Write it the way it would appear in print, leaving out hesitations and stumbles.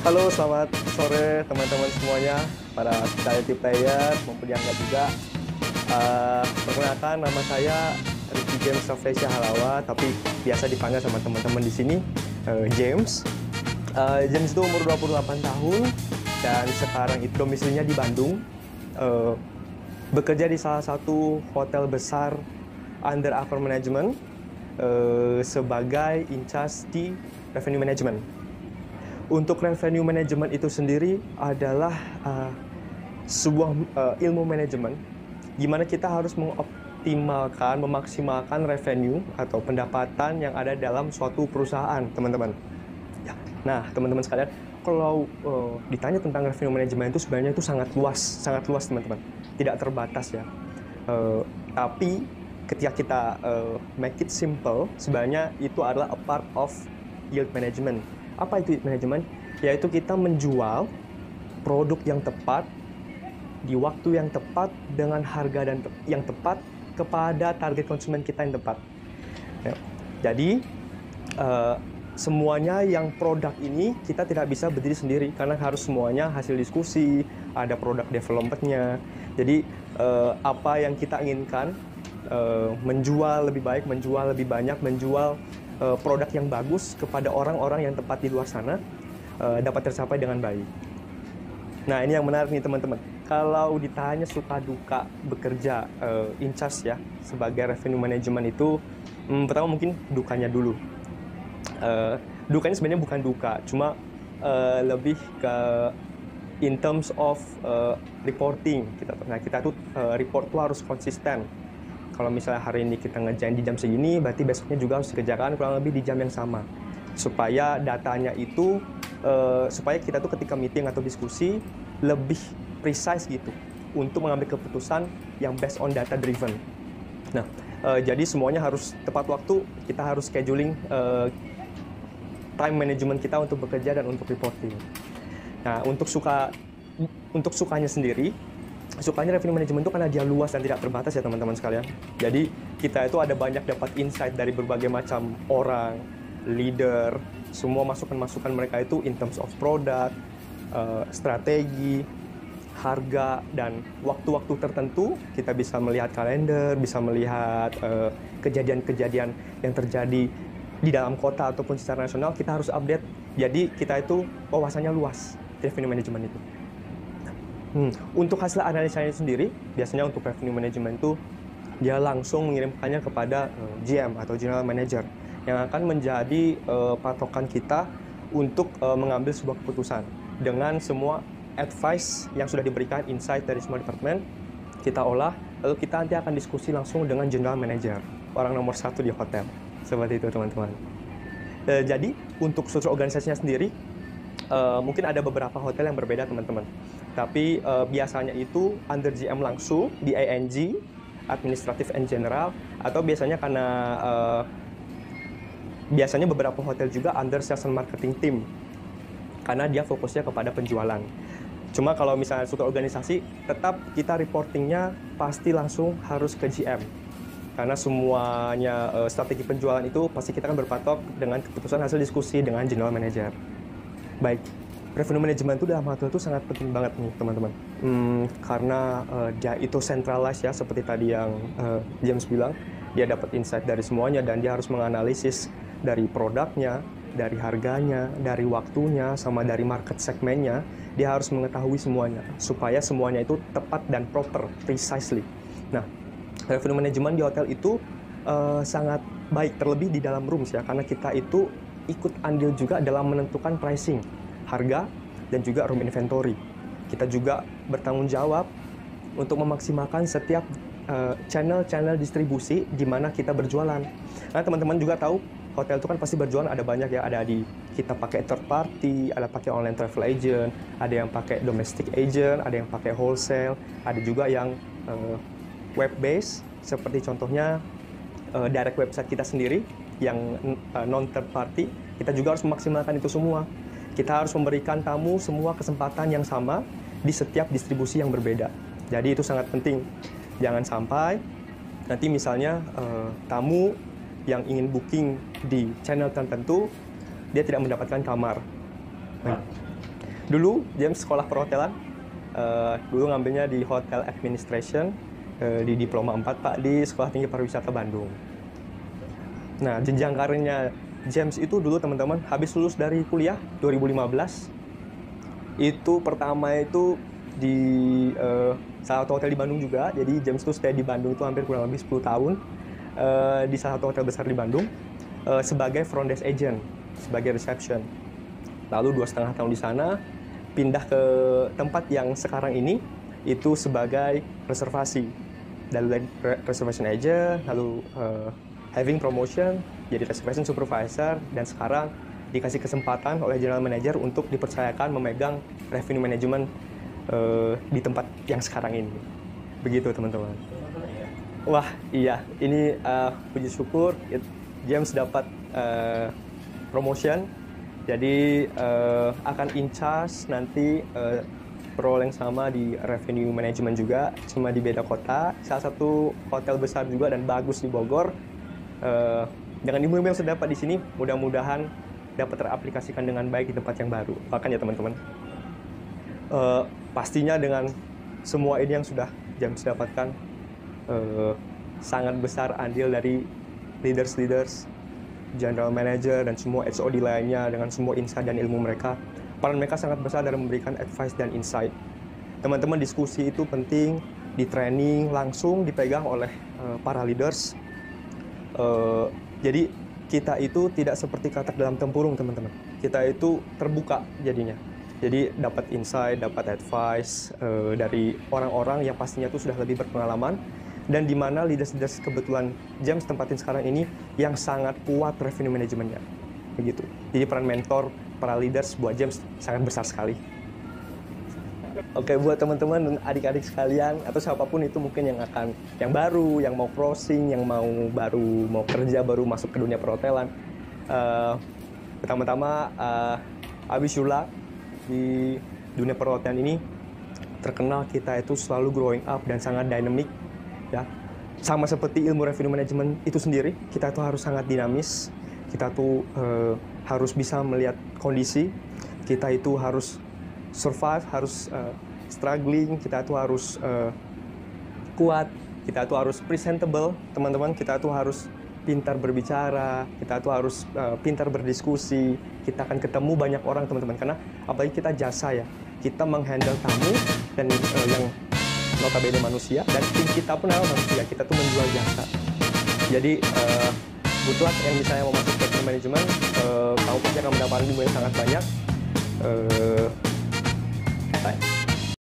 Halo, selamat sore teman-teman semuanya, para charity player maupun yang enggak juga. Perkenalkan, nama saya Ricky James Safresya Halawa, tapi biasa dipanggil sama teman-teman di sini James. James itu umur 28 tahun dan sekarang itu domisilinya di Bandung. Bekerja di salah satu hotel besar under Accor Management sebagai in charge di revenue management. Untuk revenue management itu sendiri adalah sebuah ilmu manajemen gimana kita harus mengoptimalkan, memaksimalkan revenue atau pendapatan yang ada dalam suatu perusahaan, teman-teman. Ya. Nah, teman-teman sekalian, kalau ditanya tentang revenue management itu sebenarnya itu sangat luas, teman-teman. Tidak terbatas ya. Tapi ketika kita make it simple, sebenarnya itu adalah a part of yield management. Apa itu yield management? Yaitu kita menjual produk yang tepat di waktu yang tepat dengan harga yang tepat kepada target konsumen kita yang tepat. Ya. Jadi semuanya yang produk ini kita tidak bisa berdiri sendiri karena harus semuanya hasil diskusi, ada produk development-nya. Jadi apa yang kita inginkan, menjual lebih baik, menjual lebih banyak, menjual produk yang bagus kepada orang-orang yang tepat di luar sana dapat tercapai dengan baik. Nah, ini yang menarik nih teman-teman. Kalau ditanya suka duka bekerja in charge ya sebagai revenue management itu, pertama mungkin dukanya dulu. Dukanya sebenarnya bukan duka, cuma lebih ke in terms of reporting. Kita tuh report tuh harus konsisten. Kalau misalnya hari ini kita ngerjain di jam segini, berarti besoknya juga harus dikerjakan kurang lebih di jam yang sama. Supaya datanya itu, supaya kita tuh ketika meeting atau diskusi, lebih precise gitu, untuk mengambil keputusan yang based on data driven. Nah, jadi semuanya harus tepat waktu, kita harus scheduling time management kita untuk bekerja dan untuk reporting. Nah, untuk sukanya sendiri, sukanya revenue management itu karena dia luas dan tidak terbatas ya teman-teman sekalian. Jadi kita itu ada banyak dapat insight dari berbagai macam orang, leader, semua masukan-masukan mereka itu in terms of product, strategi, harga, dan waktu-waktu tertentu kita bisa melihat kalender, bisa melihat kejadian-kejadian yang terjadi di dalam kota ataupun secara nasional, kita harus update. Jadi kita itu wawasannya luas, revenue management itu. Untuk hasil analisanya sendiri, biasanya untuk revenue management itu dia langsung mengirimkannya kepada GM atau General Manager yang akan menjadi patokan kita untuk mengambil sebuah keputusan dengan semua advice yang sudah diberikan, insight dari semua departemen kita olah, lalu kita nanti akan diskusi langsung dengan General Manager, orang nomor 1 di hotel. Seperti itu teman-teman. Jadi untuk struktur organisasinya sendiri, mungkin ada beberapa hotel yang berbeda teman-teman. Tapi biasanya itu under GM langsung di ANG, Administrative and General, atau biasanya karena biasanya beberapa hotel juga under Sales and Marketing Team, karena dia fokusnya kepada penjualan. Cuma kalau misalnya struktur organisasi, tetap kita reportingnya pasti langsung harus ke GM. Karena semuanya strategi penjualan itu pasti kita akan berpatok dengan keputusan hasil diskusi dengan General Manager. Baik. Revenue management itu dalam hal itu sangat penting banget nih teman-teman, karena dia itu centralized ya, seperti tadi yang James bilang, dia dapat insight dari semuanya dan dia harus menganalisis dari produknya, dari harganya, dari waktunya, sama dari market segmennya. Dia harus mengetahui semuanya supaya semuanya itu tepat dan proper, precisely. Nah, revenue management di hotel itu sangat baik, terlebih di dalam rooms ya, karena kita itu ikut andil juga dalam menentukan pricing, harga, dan juga room inventory. Kita juga bertanggung jawab untuk memaksimalkan setiap channel-channel distribusi di mana kita berjualan. Nah, teman-teman juga tahu, hotel itu kan pasti berjualan ada banyak ya, ada kita pakai third party, ada pakai online travel agent, ada yang pakai domestic agent, ada yang pakai wholesale, ada juga yang web base, seperti contohnya direct website kita sendiri yang non third party. Kita juga harus memaksimalkan itu semua. Kita harus memberikan tamu semua kesempatan yang sama di setiap distribusi yang berbeda. Jadi itu sangat penting. Jangan sampai nanti misalnya tamu yang ingin booking di channel tertentu, dia tidak mendapatkan kamar. Dulu James sekolah perhotelan, dulu ngambilnya di Hotel Administration, di Diploma 4 Pak, di Sekolah Tinggi Pariwisata Bandung. Nah, jenjang karirnya James itu dulu teman-teman, habis lulus dari kuliah 2015, itu pertama itu di salah satu hotel di Bandung juga. Jadi James tuh stay di Bandung itu hampir kurang lebih 10 tahun, di salah satu hotel besar di Bandung, sebagai front desk agent, sebagai reception. Lalu 2,5 tahun di sana, pindah ke tempat yang sekarang ini, itu sebagai reservasi. Dari reservation agent, lalu having promotion, jadi reservation supervisor, dan sekarang dikasih kesempatan oleh general manager untuk dipercayakan memegang revenue management di tempat yang sekarang ini. Begitu teman-teman. Wah iya, ini puji syukur James dapat promotion, jadi akan in charge nanti role yang sama di revenue management juga, cuma di beda kota, salah satu hotel besar juga dan bagus di Bogor. Dengan ilmu yang saya dapat di sini, mudah-mudahan dapat teraplikasikan dengan baik di tempat yang baru. Makanya teman-teman, pastinya dengan semua ini yang sudah James dapatkan, sangat besar andil dari leaders, general manager, dan semua HOD lainnya dengan semua insight dan ilmu mereka. Peran mereka sangat besar dalam memberikan advice dan insight. Teman-teman, diskusi itu penting, di training langsung dipegang oleh para leaders. Jadi kita itu tidak seperti katak dalam tempurung, teman-teman. Kita itu terbuka jadinya. Jadi dapat insight, dapat advice dari orang-orang yang pastinya itu sudah lebih berpengalaman, dan di mana leaders kebetulan James tempatin sekarang ini yang sangat kuat revenue manajemennya. Begitu. Jadi peran mentor para leaders buat James sangat besar sekali. Oke, buat teman-teman dan adik-adik sekalian atau siapapun itu mungkin yang baru, yang mau crossing, yang mau kerja, baru masuk ke dunia perhotelan. Pertama-tama, I wish you luck di dunia perhotelan ini. Terkenal kita itu selalu growing up dan sangat dynamic, ya. Sama seperti ilmu revenue management itu sendiri, kita tuh harus sangat dinamis. Kita tuh harus bisa melihat kondisi. Kita itu harus survive, harus struggling. Kita tuh harus kuat. Kita tuh harus presentable, teman-teman. Kita tuh harus pintar berbicara, kita tuh harus pintar berdiskusi, kita akan ketemu banyak orang, teman-teman, karena apalagi kita jasa ya, kita menghandle tamu dan yang notabene manusia, dan tim kita pun adalah manusia, kita tuh menjual jasa. Jadi good luck yang misalnya mau masuk ke manajemen, kamu pasti akan mendapatkan ilmu yang sangat banyak. Bye.